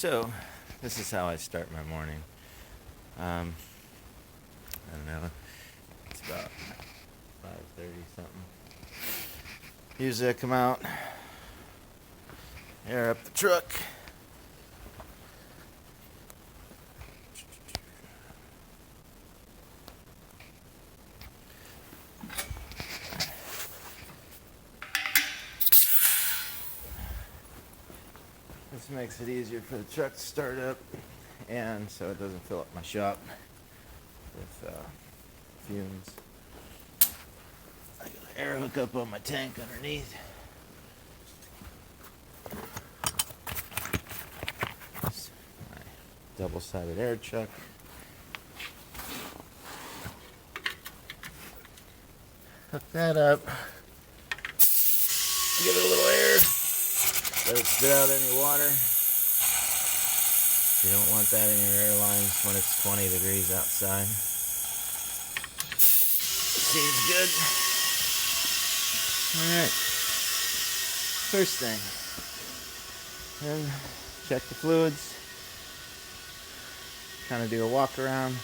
So, this is how I start my morning. I don't know. It's about 5:30 something. Usually I come out, air up the truck. This makes it easier for the truck to start up, and so it doesn't fill up my shop with fumes. I got an air hookup on my tank underneath. This is my double-sided air chuck. Hook that up. Give it a little air. Let it spit out any water. You don't want that in your air lines when it's 20 degrees outside. Seems good. Alright. First thing. Then check the fluids. Kind of do a walk around.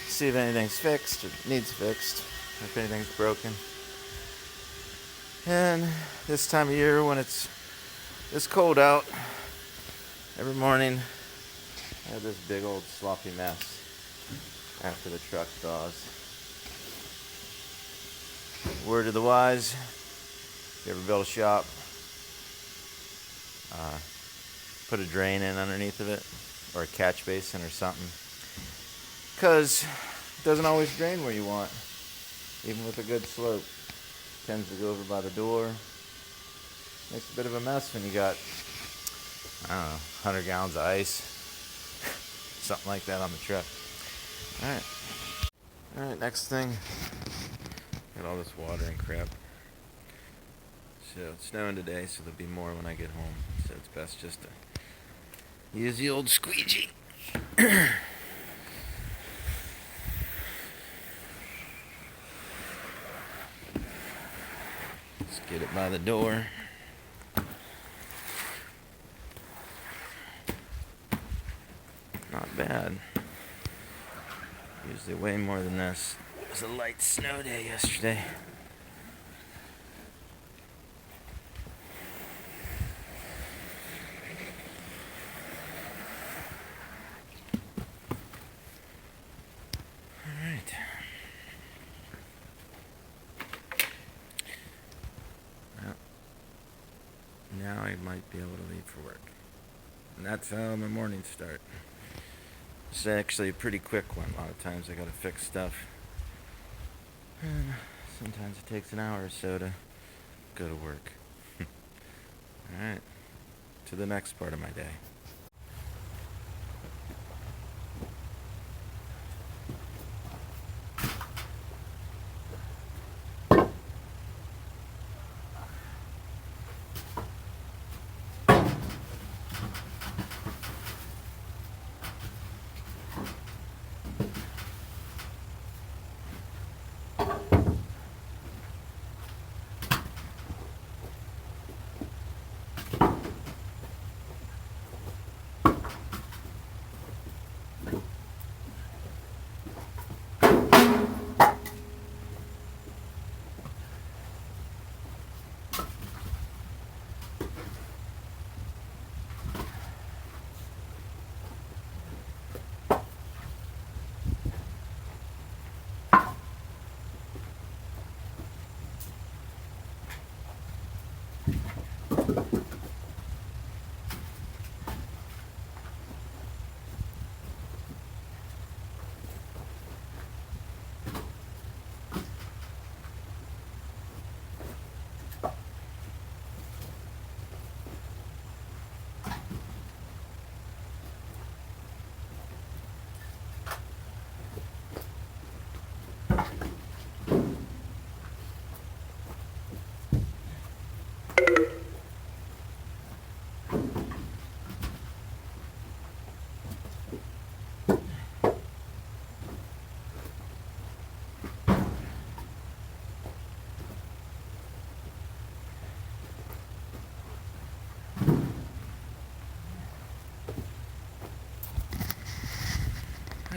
See if anything's fixed or needs fixed. If anything's broken. And this time of year when it's this cold out, every morning I have this big old sloppy mess after the truck thaws. Word to the wise, if you ever build a shop, put a drain in underneath of it, or a catch basin or something, because it doesn't always drain where you want, even with a good slope. Tends to go over by the door. Makes a bit of a mess when you got, I don't know, 100 gallons of ice. Something like that on the truck. Alright, next thing. Got all this water and crap. So it's snowing today, so there'll be more when I get home. So it's best just to use the old squeegee. Let's get it by the door. Not bad. Usually way more than this. It was a light snow day yesterday. Alright. Well, now I might be able to leave for work. And that's how my mornings start. It's actually a pretty quick one. A lot of times I gotta fix stuff. And sometimes it takes an hour or so to go to work. Alright, to the next part of my day.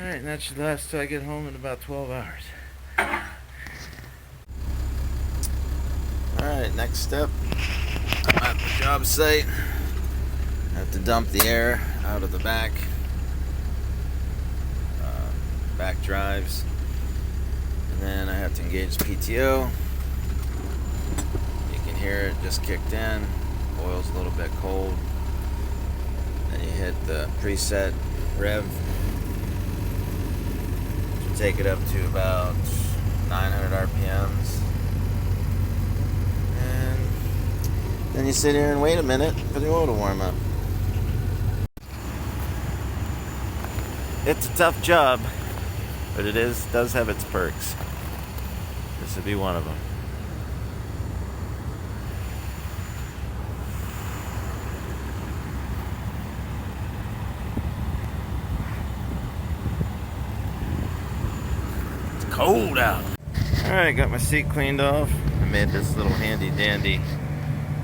Alright, and that should last till I get home in about 12 hours. Alright, next step. I'm at the job site. I have to dump the air out of the back drives, and then I have to engage PTO. You can hear it just kicked in. Oil's a little bit cold. Then you hit the preset rev, which will take it up to about 900 RPMs. And then you sit here and wait a minute for the oil to warm up. It's a tough job, but it does have its perks. This would be one of them. It's cold out. Alright, got my seat cleaned off. I made this little handy dandy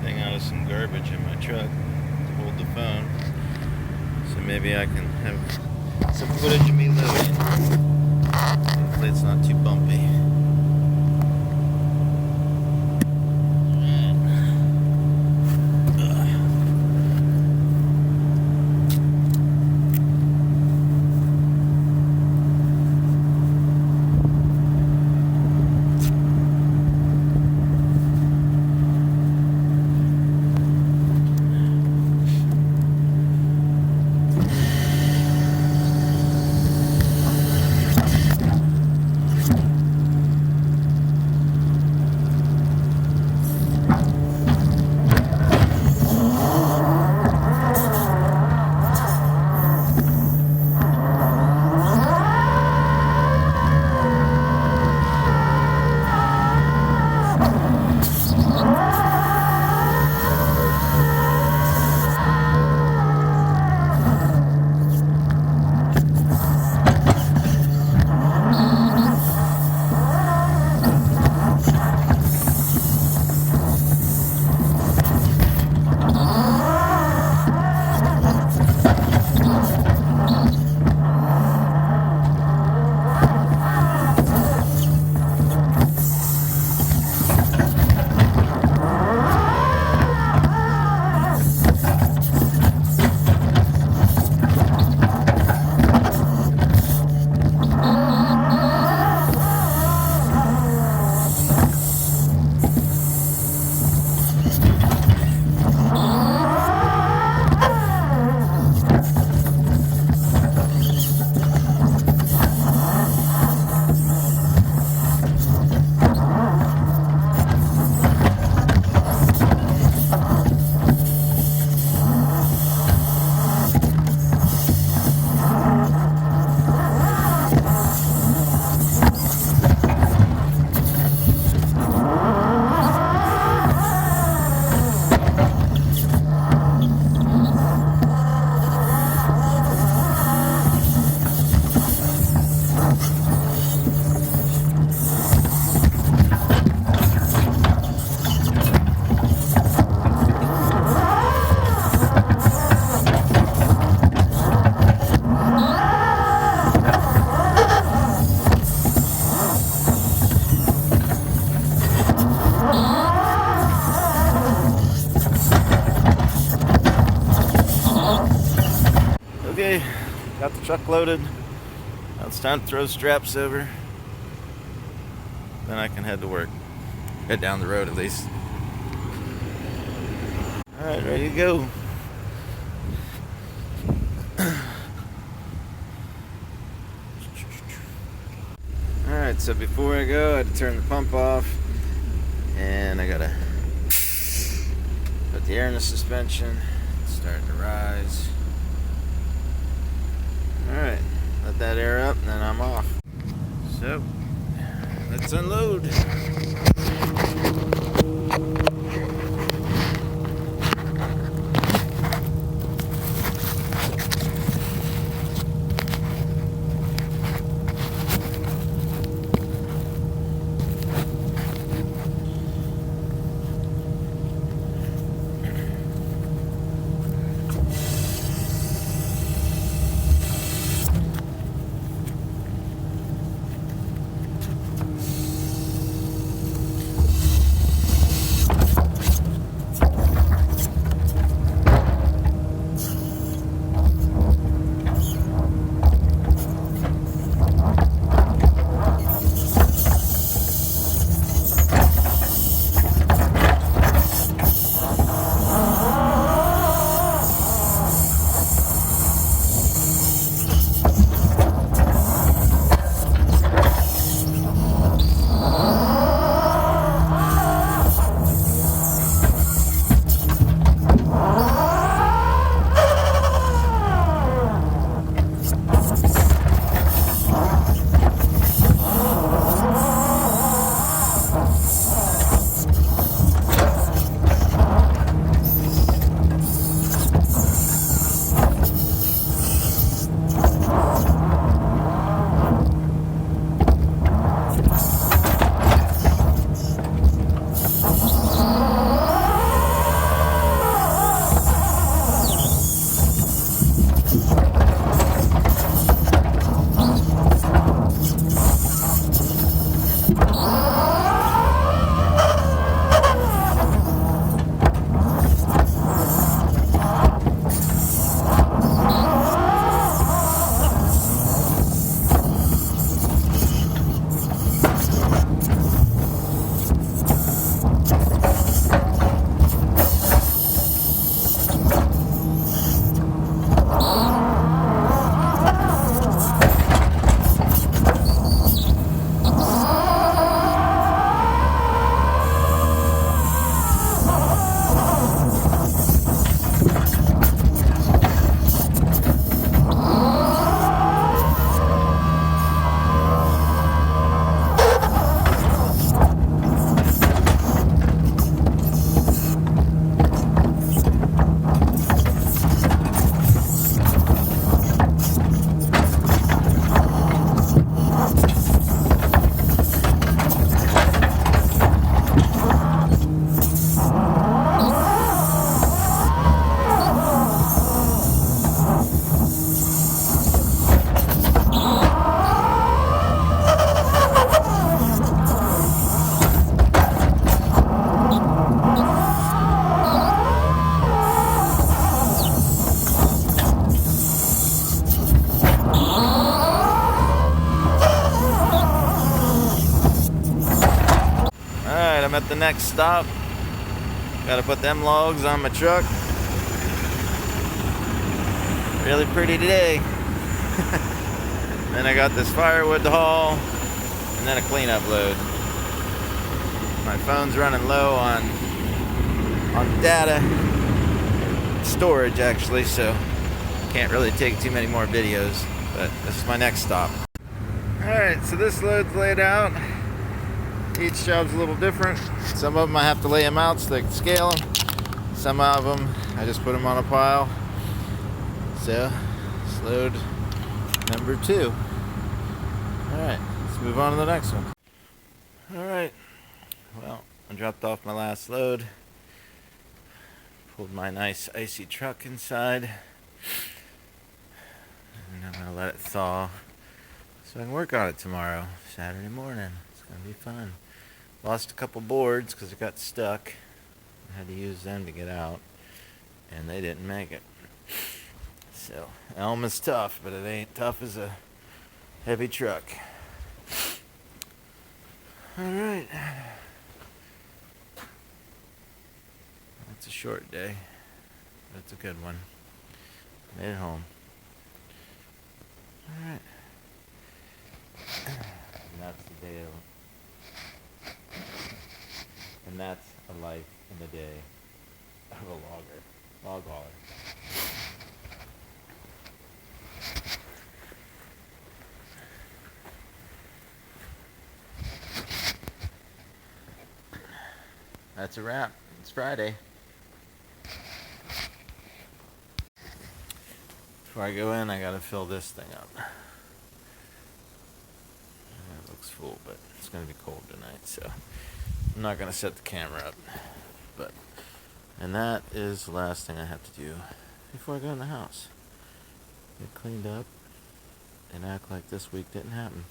thing out of some garbage in my truck to hold the phone. So maybe I can have some footage of me loading. Hopefully it's not too bumpy. Okay, got the truck loaded. Now it's time to throw straps over. Then I can head to work. Head down the road at least. Alright, ready to go. Alright, so before I go, I had to turn the pump off. And I gotta put the air in the suspension. It's starting to rise. Alright, let that air up and then I'm off. So, let's unload. the next stop. Gotta put them logs on my truck. Really pretty today. Then I got this firewood to haul, and then a cleanup load. My phone's running low on data storage actually, so can't really take too many more videos, but this is my next stop. Alright, so this load's laid out. Each job's a little different. Some of them I have to lay them out so they can scale them. Some of them I just put them on a pile. So, this load number 2. Alright, let's move on to the next one. Alright, well, I dropped off my last load. Pulled my nice icy truck inside. And I'm going to let it thaw so I can work on it tomorrow, Saturday morning. It's going to be fun. Lost a couple boards because it got stuck. I had to use them to get out, and they didn't make it. So, Elm is tough, but it ain't tough as a heavy truck. Alright. It's a short day, but it's a good one. Made it home. Alright. And that's the day and that's a life in the day of a log hauler. That's a wrap. It's Friday. Before I go in, I gotta fill this thing up. It looks full, but it's gonna be cold tonight, so I'm not gonna set the camera up. And that is the last thing I have to do before I go in the house. Get cleaned up and act like this week didn't happen.